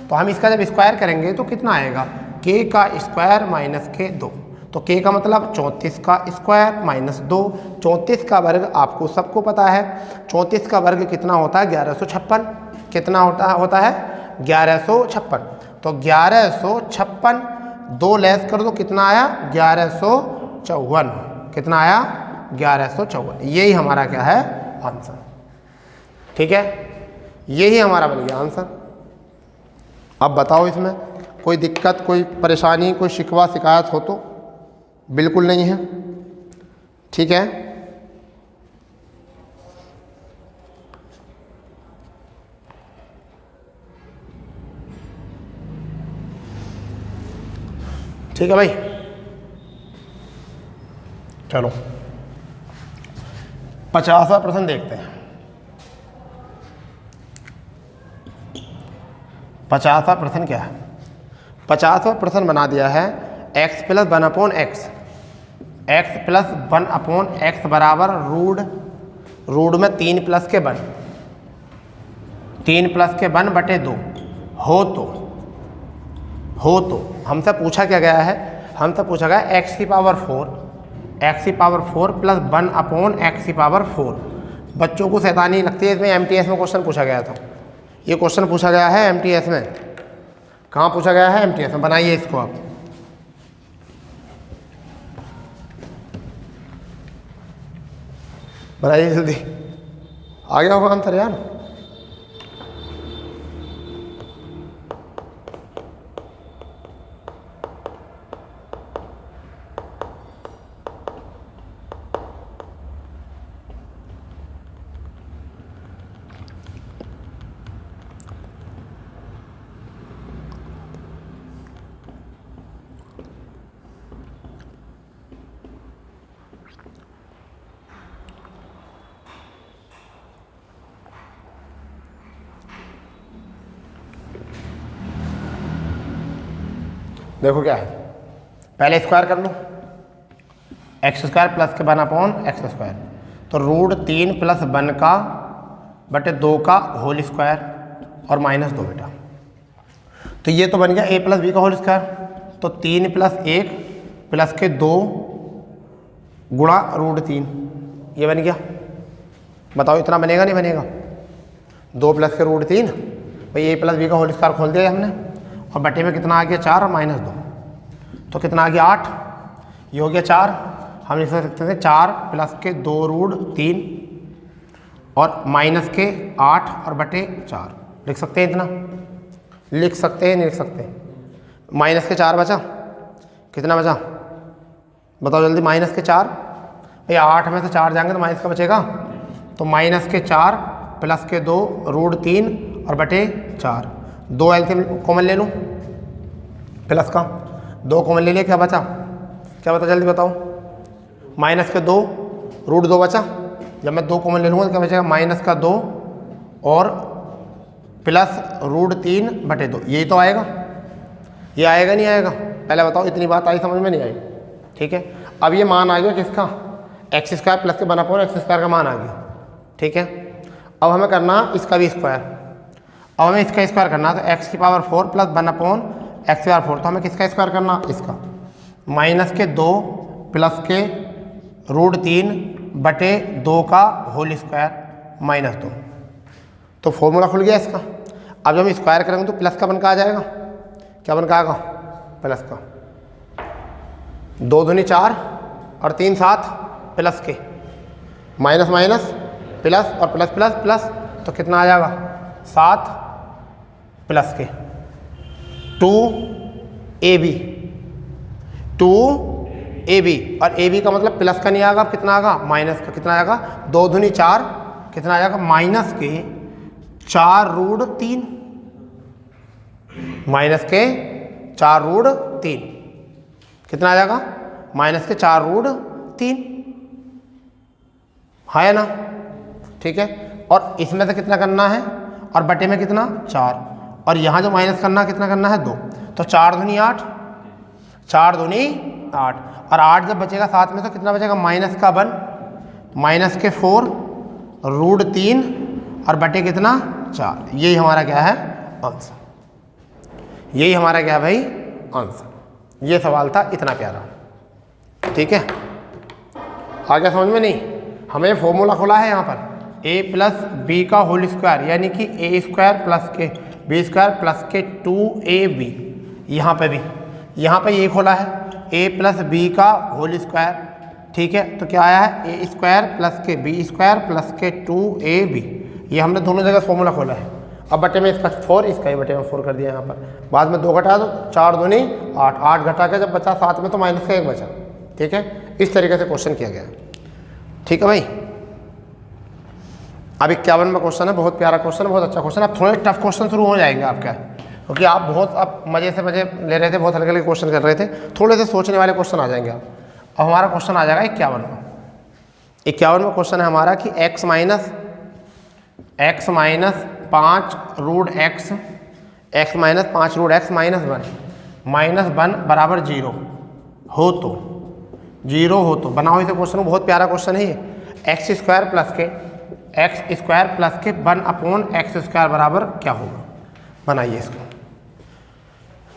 तो हम इसका जब स्क्वायर करेंगे तो कितना आएगा, k का स्क्वायर -k 2। तो k का मतलब 34 का स्क्वायर -2। 34 का वर्ग आपको सबको पता है, 34 का वर्ग कितना होता है, 1156। कितना होता है 1156। तो 1156 2 लेस कर दो, कितना आया, 1154। कितना आया, 1154। यही हमारा क्या है, आंसर। ठीक है, यही हमारा बन गया आंसर। अब बताओ इसमें कोई दिक्कत, कोई परेशानी, कोई शिकवा शिकायत हो तो। बिल्कुल नहीं है। ठीक है, ठीक है भाई, चलो 50वां प्रश्न देखते हैं। 50वां प्रश्न क्या है, 50वां प्रश्न बना दिया है x + 1/x, x plus 1 upon x बराबर रूट में 3 प्लस के 1, 3 प्लस के 1 बटे 2 हो तो हमसे पूछा क्या गया है, हमसे पूछा गया एक्स की पावर 4 प्लस 1 अपॉन एक्स की पावर 4। बच्चों को शैतानी लगती है, इसमें एमटीएस में क्वेश्चन पूछा गया था। ये क्वेश्चन पूछा गया है एमटीएस में। कहाँ पूछा गया है? एमटीएस में। बनाइए इसको आप। बनाइए जल्दी, आ गया होगा आंसर यार। देखो क्या है, पहले स्क्वायर कर लो, एक्स स्क्वायर प्लस के 1 अपॉन एक्स स्क्वायर, तो रूट 3 प्लस 1 का बटे 2 का होल स्क्वायर और माइनस 2 बेटा। तो ये तो बन गया a प्लस बी का होल स्क्वायर, तो 3 प्लस 1 प्लस के 2 गुणा रूट 3, ये बन गया। बताओ इतना बनेगा नहीं बनेगा? 2 प्लस के रूट 3, भाई a प्लस बी का होल स्क्वायर खोल दिया हमने, और बटे में कितना आ गया 4 और माइनस 2, तो कितना आ गया 8। ये हो गया 4। हम लिख सकते थे 4 प्लस के 2 रूट 3 और माइनस के 8 और बटे 4। लिख सकते हैं इतना? लिख सकते हैं नहीं लिख सकते? माइनस के 4 बचा, कितना बचा बताओ जल्दी? माइनस के 4, भाई 8 में से 4 जाएंगे तो माइनस का बचेगा, तो माइनस के 4 प्लस के 2 रूट 3 और बटे 4। 2 एलसीएम कॉमन ले लूँ, प्लस का 2 कॉमन ले लिया, क्या बचा? क्या बता जल्दी बताओ? माइनस के 2 रूट 2 बचा। जब मैं 2 कॉमन ले लूँगा तो क्या बचेगा? माइनस का 2 और प्लस रूट 3 बटे 2। यही तो आएगा, ये आएगा नहीं आएगा? पहले बताओ, इतनी बात आई समझ में नहीं आई? ठीक है, अब ये मान आ गया किसका? एक्स स्क्वायर प्लस के 1 अपॉन एक्स स्क्वायर का मान आ गया। ठीक है, अब हमें करना इसका भी स्क्वायर। अब हमें इसका स्क्वायर करना, तो एक्स की पावर 4 प्लस 1 अपॉन एक्स की पावर 4, तो हमें किसका स्क्वायर करना? इसका। माइनस के 2 प्लस के रूट 3 बटे 2 का होल स्क्वायर माइनस 2, तो फॉर्मूला खुल गया इसका। अब जब हम स्क्वायर करेंगे तो प्लस का बन का आ जाएगा। क्या बन का आएगा? प्लस का। 2 दूनी 4 और 3 7 प्लस के, माइनस माइनस प्लस और प्लस प्लस प्लस, तो कितना आ जाएगा? 7 प्लस के 2ab, 2ab, और ab का मतलब प्लस का नहीं आएगा, कितना आएगा? माइनस का। कितना आएगा? 2 दूनी 4, कितना आ जाएगा? माइनस के 4 रूट 3, माइनस के 4 रूट 3, कितना आ जाएगा? माइनस के 4 रूट 3, है ना? ठीक है, और इसमें से कितना करना है? और बटे में कितना? 4, और यहाँ जो माइनस करना कितना करना है? 2, तो 4 दूनी 8, 4 दूनी 8, और 8 जब बचेगा साथ में तो कितना बचेगा? माइनस का 1, माइनस के 4 रूट 3 और बटे कितना? 4। यही हमारा क्या है? आंसर। यही हमारा क्या है भाई? आंसर। ये सवाल था, इतना प्यारा। ठीक है, आ गया समझ में? नहीं, हमें फॉर्मूला खुला है यहाँ पर, a प्लस बी का होल स्क्वायर, यानी कि a स्क्वायर प्लस के बी स्क्वायर प्लस के 2ab। यहाँ पे भी, यहाँ पे ये खोला है a प्लस बी का होल स्क्वायर। ठीक है, तो क्या आया है? a स्क्वायर प्लस के बी स्क्वायर प्लस के 2ab। ये हमने दोनों जगह फॉर्मूला खोला है। अब बटे में इसका 4, इसका ही बटे में 4 कर दिया यहाँ पर। बाद में 2 घटा दो, 4 दूनी 8, 8 घटा के जब बचा साथ में तो माइनस का 1 बचा। ठीक है, इस तरीके से क्वेश्चन किया गया। ठीक है भाई, अब 51 में क्वेश्चन है, बहुत प्यारा क्वेश्चन है, बहुत अच्छा क्वेश्चन। अब थोड़े टफ क्वेश्चन शुरू हो जाएंगे आपका, क्योंकि आप बहुत अब मजे ले रहे थे, बहुत हल्के हल्के क्वेश्चन कर रहे थे, थोड़े से सोचने वाले क्वेश्चन आ जाएंगे आप। अब हमारा क्वेश्चन आ जाएगा 51 में। 51 में क्वेश्चन है हमारा कि x minus 5 root x, x minus 5 root x minus 1 बराबर 0 हो तो जीरो हो तो बनाओ इसे क्वेश्चन, बहुत प्यारा क्वेश्चन है ये। एक्स स्क्वायर प्लस के 1/x² बराबर क्या होगा? बनाइए इसको,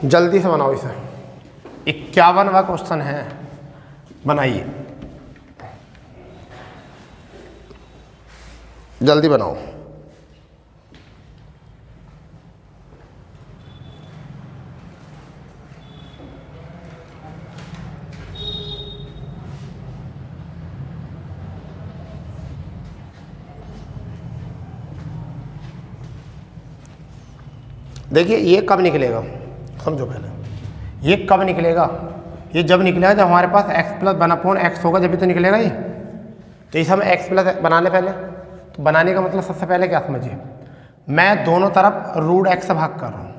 जल्दी से बनाओ इसे। 51वां क्वेश्चन है, बनाइए जल्दी बनाओ। देखिए ये कब निकलेगा, समझो पहले, ये कब निकलेगा? ये जब निकलेगा जब हमारे पास x + 1/x होगा, जब भी तो निकलेगा ये। तो इसे हम x प्लस बना लें पहले। तो बनाने का मतलब सबसे पहले क्या समझिए, मैं दोनों तरफ √x से भाग कर रहा हूँ,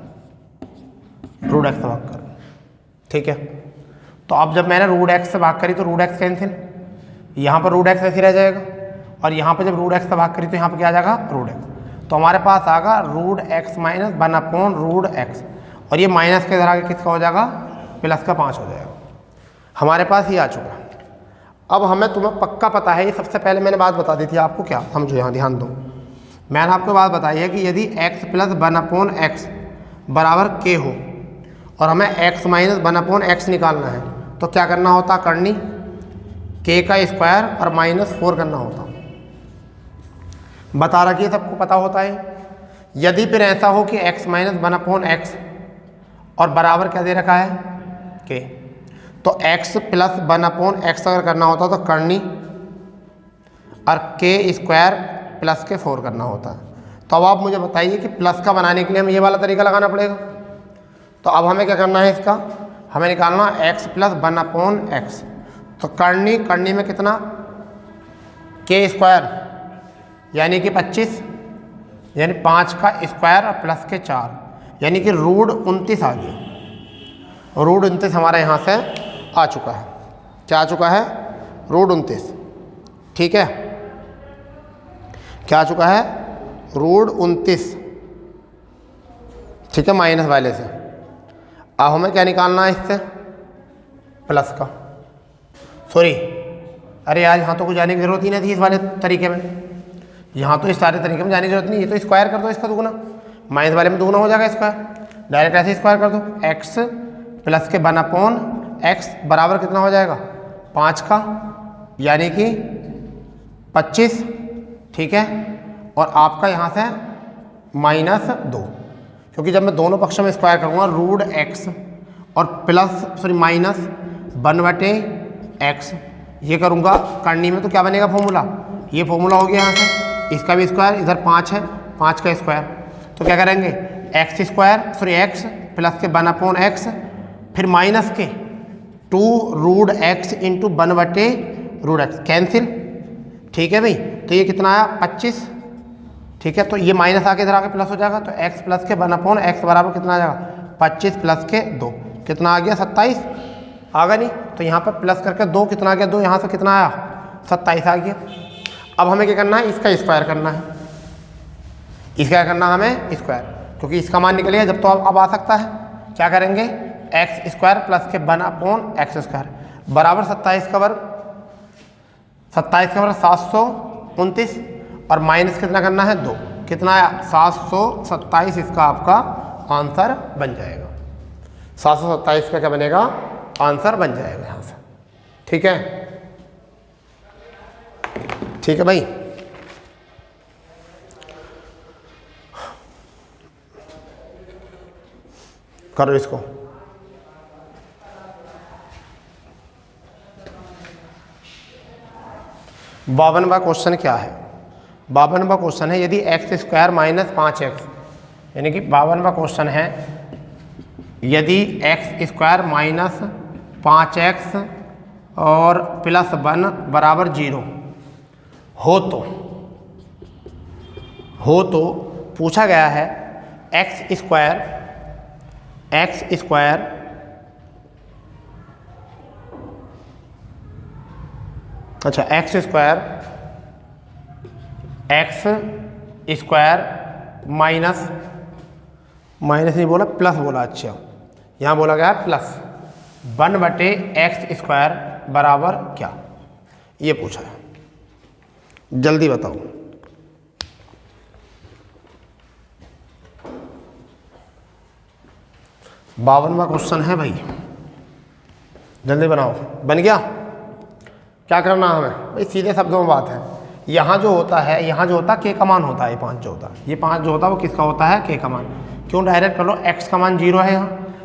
√x से भाग कर रहा हूँ, ठीक है। तो अब जब मैंने √x से भाग करी तो √x कैंसिल, यहाँ पर √x ऐसे रह जाएगा, और यहाँ पर जब √x से भाग करी तो यहाँ पर क्या आ जाएगा? √x। तो हमारे पास आएगा √x - 1/√x, और ये माइनस के इधर आगे किसका हो जाएगा? प्लस का 5 हो जाएगा। हमारे पास ये आ चुका। अब हमें तुम्हें पक्का पता है, ये सबसे पहले मैंने बात बता दी थी आपको, क्या समझो यहाँ ध्यान दो। मैंने आपको बात बताई है कि यदि x + 1/x बराबर k हो और हमें x - 1/x निकालना है तो क्या करना होता? करनी k का स्क्वायर और -4 करना होता। बता रखिए, सबको पता होता है। यदि फिर ऐसा हो कि x - 1/x और बराबर क्या दे रखा है? k, तो x + 1/x अगर करना होता तो करनी और k² प्लस के 4 करना होता है। तो अब आप मुझे बताइए कि प्लस का बनाने के लिए हमें ये वाला तरीका लगाना पड़ेगा। तो अब हमें क्या करना है इसका? हमें निकालना x + 1/x। तो करनी में कितना? k² यानी कि 25, यानी 5 का स्क्वायर और प्लस के 4, यानी कि √29 आ गया। √29 हमारा यहाँ से आ चुका है। क्या आ चुका है? √29, ठीक है। क्या आ चुका है? √29, ठीक है, माइनस वाले से। अब हमें क्या निकालना है इससे? प्लस का। सॉरी, अरे यार यहाँ तो कुछ जाने की जरूरत ही नहीं थी इस वाले तरीके में, यहाँ तो इस सारे तरीके में जाने की जरूरत नहीं। ये तो स्क्वायर कर दो इसका दुगुना, माइनस वाले में दुगुना हो जाएगा स्क्वायर। डायरेक्ट ऐसे स्क्वायर कर दो। x प्लस के 1/x बराबर कितना हो जाएगा? 5 का, यानी कि 25, ठीक है। और आपका यहाँ से -2, क्योंकि जब मैं दोनों पक्षों में स्क्वायर करूँगा √x और -1/x ये करूँगा करनी में, तो क्या बनेगा फॉर्मूला? ये फॉर्मूला हो गया यहाँ से। इसका भी स्क्वायर, इधर 5 है, 5 का स्क्वायर। तो क्या करेंगे? x प्लस के 1/x फिर माइनस के 2√x × 1/√x कैंसिल, ठीक है भाई। तो ये कितना आया? 25, ठीक है। तो ये माइनस आके इधर आके प्लस हो जाएगा, तो x प्लस के 1/x बराबर कितना आ जाएगा? 25 प्लस के 2 कितना आ गया? 27 आ गया नहीं? तो यहाँ पर प्लस करके 2 कितना आ गया? 2 यहाँ से कितना आया? 27 आ गया। अब हमें क्या करना है? इसका स्क्वायर करना है। इसका क्या करना है हमें? स्क्वायर, क्योंकि इसका मान निकलेगा जब तो अब आ सकता है। क्या करेंगे? x² प्लस के 1/x² बराबर 27 का वर्ग, 27 का वर्ग 729, और माइनस कितना करना है? 2, कितना आया? 727 इसका आपका आंसर बन जाएगा। 727 का क्या बनेगा? आंसर बन जाएगा यहाँ से, ठीक है। ठीक है भाई, करो इसको। बावनवा क्वेश्चन क्या है? 52वां क्वेश्चन है, यदि x² - 5x, यानी कि 52वां क्वेश्चन है, यदि x² - 5x और +1 बराबर 0 हो तो पूछा गया है x² अच्छा x² माइनस नहीं बोला, प्लस बोला। अच्छा यहाँ बोला गया प्लस 1/x² बराबर क्या, ये पूछा है। जल्दी बताओ। बावनवा क्वेश्चन है भाई, जल्दी बनाओ। बन गया? क्या करना है हमें भाई, सीधे शब्दों में बात है। यहाँ जो होता है, यहाँ जो होता है के का मान होता है, ये 5 जो होता है, ये 5 जो होता है वो किसका होता है, के का मान। क्यों, डायरेक्ट कर लो, x का मान 0 है,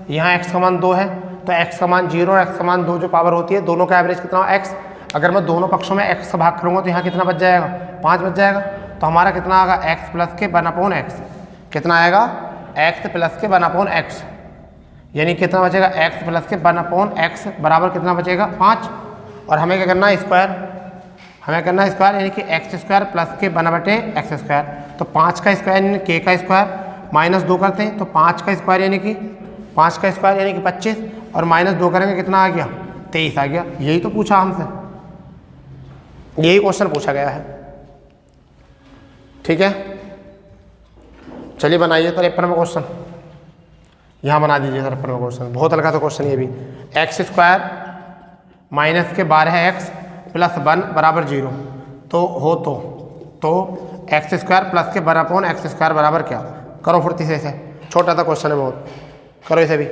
यहाँ x का मान 2 है, तो x का मान 0 और x का मान 2 जो पावर होती है, दोनों का एवरेज कितना x। अगर मैं दोनों पक्षों में x से भाग करूँगा तो यहाँ कितना बच जाएगा, 5 बच जाएगा। तो हमारा कितना आएगा, x प्लस के 1/x, कितना आएगा, x प्लस के 1/x, यानी कितना बचेगा, x प्लस के 1/x बराबर कितना बचेगा, 5। और हमें क्या करना है, स्क्वायर, हमें करना है स्क्वायर, यानी कि x² प्लस के 1/x²। तो 5 का स्क्वायर यानी k का स्क्वायर, -2 करते हैं तो 5 का स्क्वायर यानी कि 5 का स्क्वायर यानी कि 25, और -2 करेंगे कितना आ गया, 23 आ गया। यही तो पूछा हमसे, यही क्वेश्चन पूछा गया है। ठीक है, चलिए बनाइए 53वां क्वेश्चन, यहाँ बना दीजिए 53वां क्वेश्चन। बहुत हल्का था क्वेश्चन ये भी। x² माइनस के 12x प्लस 1 बराबर 0 तो हो तो x² प्लस के 1/x² बराबर क्या। करो फुर्ती से, छोटा सा क्वेश्चन है बहुत, करो इसे भी।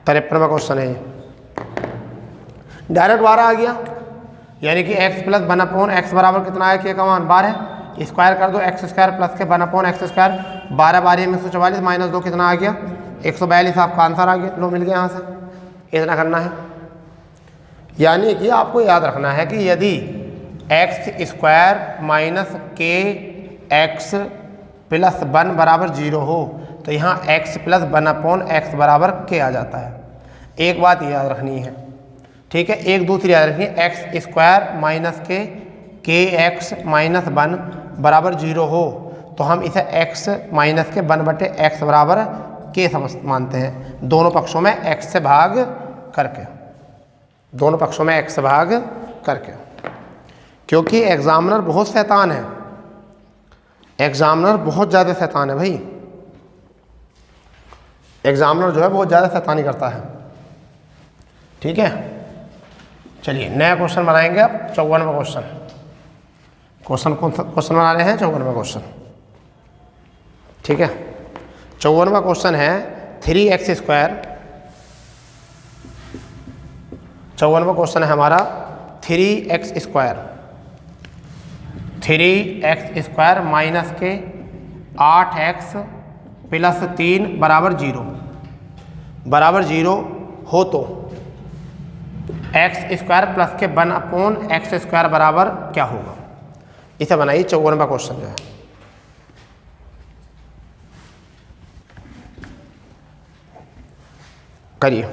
53वां क्वेश्चन है ये, डायरेक्ट 12 आ गया, यानी कि x प्लस 1/x बराबर कितना है, के का मान 12। स्क्वायर कर दो, x² प्लस के 1/x², 12 12 में 144, -2 कितना आ गया, 142 आपका आंसर आ गया। लो मिल गया यहाँ से, इतना करना है। यानी कि आपको याद रखना है कि यदि x² माइनस के x प्लस 1 बराबर 0 हो तो यहाँ x प्लस 1/x बराबर के आ जाता है। एक बात याद रखनी है, ठीक है, एक दूसरी याद रखनी है, x² माइनस के x माइनस 1 बराबर 0 हो तो हम इसे x माइनस के 1/x बराबर के समझ मानते हैं, दोनों पक्षों में x से भाग करके, दोनों पक्षों में x से भाग करके। क्योंकि एग्जामिनर बहुत शैतान है, एग्जामिनर बहुत ज़्यादा शैतान है भाई, एग्जामिनर जो है बहुत ज़्यादा शैतानी करता है। ठीक है, चलिए नया क्वेश्चन बनाएंगे अब। 54वां क्वेश्चन क्वेश्चन बना रहे हैं 54वां क्वेश्चन। ठीक है, 54वां क्वेश्चन है 3x²। 54वां क्वेश्चन है हमारा 3x² माइनस के 8x प्लस 3 बराबर 0 हो तो x² प्लस के 1/x² बराबर क्या होगा। इसे बनाइए। 54वां क्वेश्चन जो है, करिए।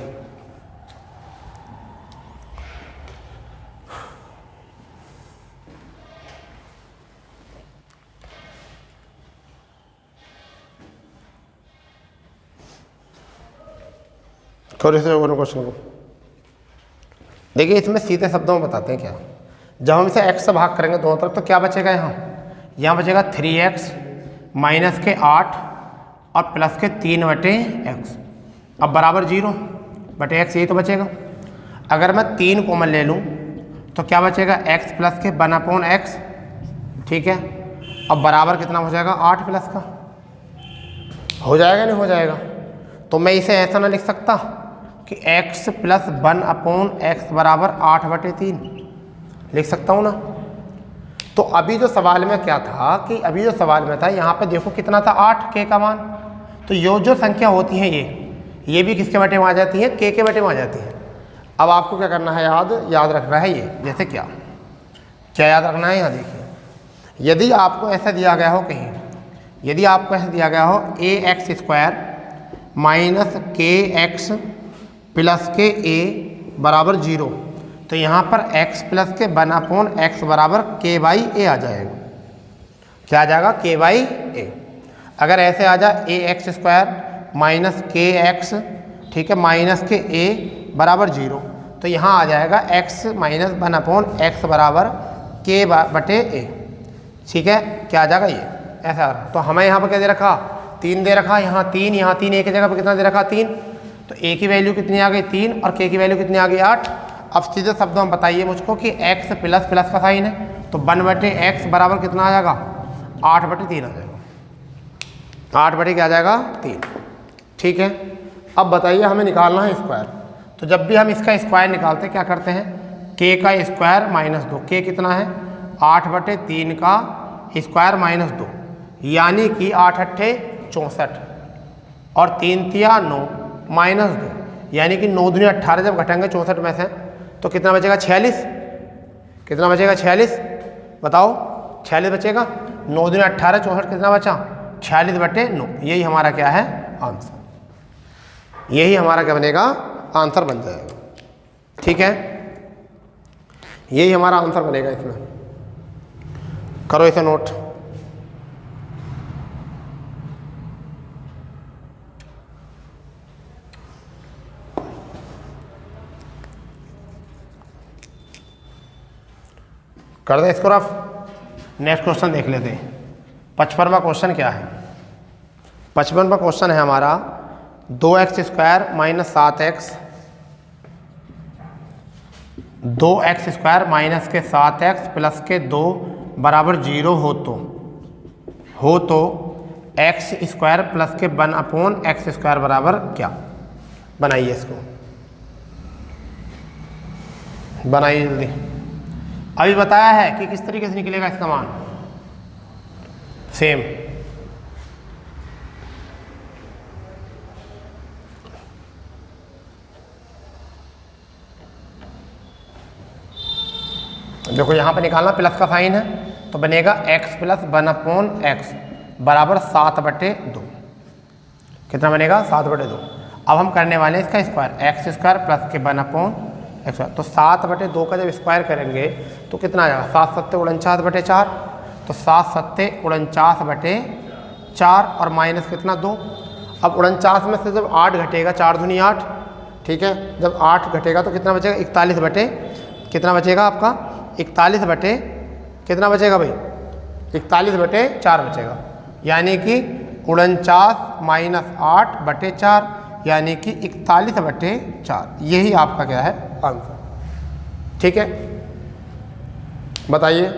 थोड़े से क्वेश्चन को देखिए, इसमें सीधे शब्दों में बताते हैं क्या। जब हम इसे x से भाग करेंगे दोनों तरफ तो क्या बचेगा, यहाँ बचेगा 3x माइनस के 8 और प्लस के 3/x, अब बराबर 0/x, यही तो बचेगा। अगर मैं 3 कॉमन ले लूँ तो क्या बचेगा, x प्लस के 1/x। ठीक है, अब बराबर कितना हो जाएगा, 8 प्लस का हो जाएगा, नहीं हो जाएगा। तो मैं इसे ऐसा ना लिख सकता कि x प्लस 1/x बराबर 8/3, लिख सकता हूँ ना। तो अभी जो सवाल में क्या था कि अभी जो सवाल में था यहाँ पे देखो कितना था, 8 के का मान। तो जो संख्या होती है ये भी किसके बटे में आ जाती है, के बटे में आ जाती है। अब आपको क्या करना है, याद रखना है ये, जैसे क्या याद रखना है, यहाँ देखिए, यदि आपको ऐसा दिया गया हो कहीं, यदि आपको ऐसा दिया गया हो ax² माइनस kx प्लस के a बराबर 0 तो यहाँ पर x प्लस के 1/x बराबर k/a आ जाएगा। क्या आ जाएगा, k/a। अगर ऐसे आ जाए ax² माइनस kx, ठीक है, माइनस के a बराबर 0 तो यहाँ आ जाएगा x माइनस 1/x बराबर k/a। ठीक है, क्या आ जाएगा ये ऐसा। तो हमें यहाँ पर क्या दे रखा, 3 दे रखा, यहाँ 3 एक जगह पर कितना दे रखा, 3। तो a की वैल्यू कितनी आ गई, 3, और k की वैल्यू कितनी आ गई, 8। अब सीधे शब्दों में बताइए मुझको कि x प्लस प्लस का साइन है तो 1/x बराबर कितना आ जाएगा, 8/3 आ जाएगा, 8 क्या आ जाएगा 3। ठीक है, अब बताइए हमें निकालना है स्क्वायर। तो जब भी हम इसका स्क्वायर निकालते हैं क्या करते हैं, k का स्क्वायर माइनस 2, k कितना है 8/3 का स्क्वायर माइनस 2 यानी कि 8 अट्ठे 64 और 3 तिया 9 माइनस 2 यानी कि 9 दूनी 18 जब घटेंगे 64 में से तो कितना बचेगा 46, कितना बचेगा 46, बताओ 46 बचेगा, 9 दूनी 18 64 कितना बचा 46/9। यही हमारा क्या है आंसर, यही हमारा क्या बनेगा आंसर बन जाएगा। ठीक है, यही हमारा आंसर बनेगा। इसमें करो इसे नोट। कर दे इसको रफ। नेक्स्ट क्वेश्चन देख लेते हैं। 55वां क्वेश्चन क्या है, 55वां क्वेश्चन है हमारा 2x² minus 7x, 2x² minus के 7x प्लस के 2 बराबर 0 हो तो x² प्लस के 1/x² बराबर क्या। बनाइए इसको, बनाइए जल्दी। अभी बताया है कि किस तरीके से निकलेगा इसका मान, सेम। देखो यहाँ पे निकालना प्लस का साइन है तो बनेगा x प्लस 1/x बराबर 7/2। कितना बनेगा 7/2। अब हम करने वाले हैं इसका स्क्वायर, x² प्लस के 1/x। तो 7/2 का जब स्क्वायर करेंगे तो कितना आ जाएगा 7 7 49/4। तो 7 7 49/4 और माइनस कितना 2। अब 49 में से जब 8 घटेगा 4 दूनी 8, ठीक है, जब 8 घटेगा तो कितना बचेगा 41 कितना बचेगा आपका 41 कितना बचेगा भाई 41/4 बचेगा, यानी कि 49 माइनस 8/4 यानी कि 41/4। यही आपका क्या है आंसर। ठीक है, बताइए।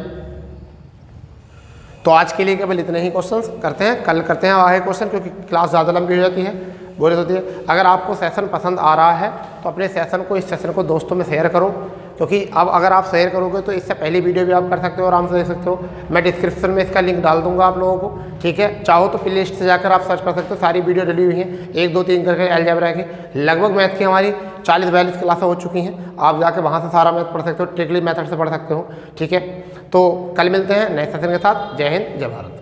तो आज के लिए केवल इतने ही क्वेश्चंस करते हैं, कल करते हैं आगे क्वेश्चन क्योंकि क्लास ज़्यादा लंबी हो जाती है, बोरियत होती है। अगर आपको सेशन पसंद आ रहा है तो अपने सेशन को, इस सेशन को दोस्तों में शेयर करो, क्योंकि अब अगर आप शेयर करोगे तो इससे पहली वीडियो भी आप कर सकते हो, आराम से देख सकते हो। मैं डिस्क्रिप्शन में इसका लिंक डाल दूंगा आप लोगों को। ठीक है, चाहो तो प्ले लिस्ट से जाकर आप सर्च कर सकते हो, सारी वीडियो डली हुई हैं 1 2 3 करके अलजेब्रा की। लगभग मैथ की हमारी 40-42 क्लासें हो चुकी हैं, आप जाकर वहाँ से सारा मैथ पढ़ सकते हो, ट्रिकली मेथड से पढ़ सकते हो। ठीक है, तो कल मिलते हैं नए सेशन के साथ। जय हिंद, जय भारत।